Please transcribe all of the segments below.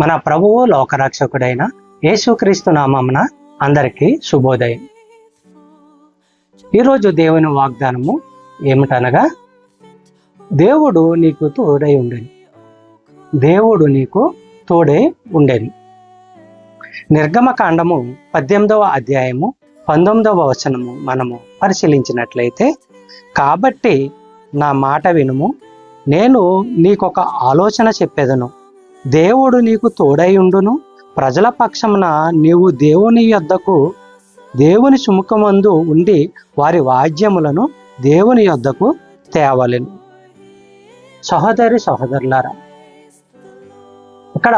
మన ప్రభువు లోకరక్షకుడైన యేసుక్రీస్తు నామమున అందరికీ శుభోదయం. ఈరోజు దేవుని వాగ్దానము ఏమిటనగా, దేవుడు నీకు తోడై ఉండెను. దేవుడు నీకు తోడై ఉండెను. నిర్గమకాండము 18వ అధ్యాయము 19వ వచనము మనము పరిశీలించినట్లయితే, కాబట్టి నా మాట వినుము, నేను నీకొక ఆలోచన చెప్పెదను. దేవుడు నీకు తోడై ఉండును. ప్రజల పక్షమున నీవు దేవుని సుముఖమందు ఉండి వారి వాద్యములను దేవుని యొద్దకు తేవలెను. సహోదరులారా, ఇక్కడ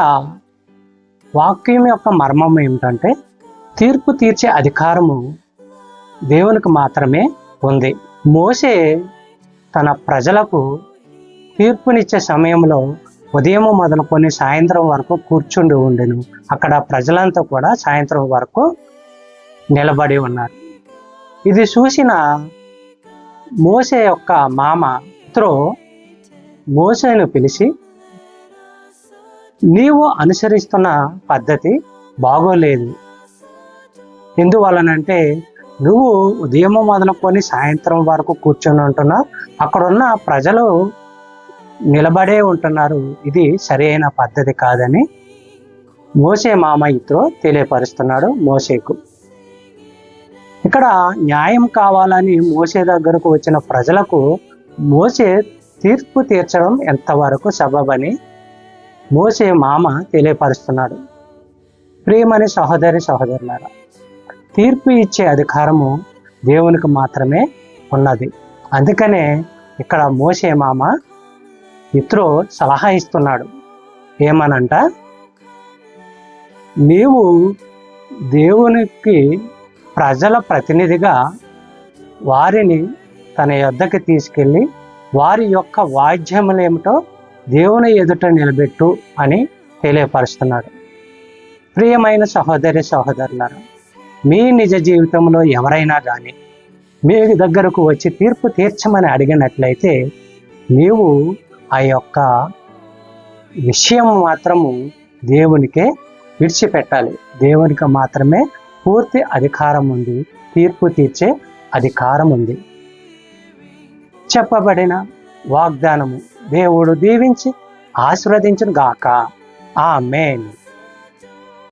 వాక్యం యొక్క మర్మం ఏమిటంటే, తీర్పు తీర్చే అధికారము దేవునికి మాత్రమే ఉంది. మోషే తన ప్రజలకు తీర్పునిచ్చే సమయంలో ఉదయం మొదలుకొని సాయంత్రం వరకు కూర్చుండి ఉండెను. అక్కడ ప్రజలంతా కూడా సాయంత్రం వరకు నిలబడి ఉన్నారు. ఇది చూసిన మోషే యొక్క మామ ఇత్రో మోషేను పిలిచి, నీవు అనుసరిస్తున్న పద్ధతి బాగోలేదు. ఎందువలనంటే, నువ్వు ఉదయం మొదలుకొని సాయంత్రం వరకు కూర్చొని ఉంటున్నావు, అక్కడున్న ప్రజలు నిలబడే ఉంటున్నారు. ఇది సరైన పద్ధతి కాదని మోషే మామ ఇత్రో తెలియపరుస్తున్నాడు మోషేకు. ఇక్కడ న్యాయం కావాలని మోషే దగ్గరకు వచ్చిన ప్రజలకు మోషే తీర్పు తీర్చడం ఎంతవరకు సబబని మోషే మామ తెలియపరుస్తున్నాడు. ప్రియమని సహోదరులారా, తీర్పు ఇచ్చే అధికారము దేవునికి మాత్రమే ఉన్నది. అందుకనే ఇక్కడ మోషే మామ ఇత్రో సలహా ఇస్తున్నాడు. ఏమనంట, నీవు దేవునికి ప్రజల ప్రతినిధిగా వారిని తన యొద్దకి తీసుకెళ్ళి వారి యొక్క వాద్యములు ఏమిటో దేవుని ఎదుట నిలబెట్టు అని తెలియపరుస్తున్నాడు. ప్రియమైన సహోదరులారా, మీ నిజ జీవితంలో ఎవరైనా కానీ మీ దగ్గరకు వచ్చి తీర్పు తీర్చమని అడిగినట్లయితే, నీవు ఆ యొక్క విషయం మాత్రము దేవునికే విడిచిపెట్టాలి. దేవునికి మాత్రమే పూర్తి అధికారం ఉంది, తీర్పు తీర్చే అధికారం ఉంది. చెప్పబడిన వాగ్దానము దేవుడు దీవించి ఆశీర్వదించును గాక. ఆమేన్.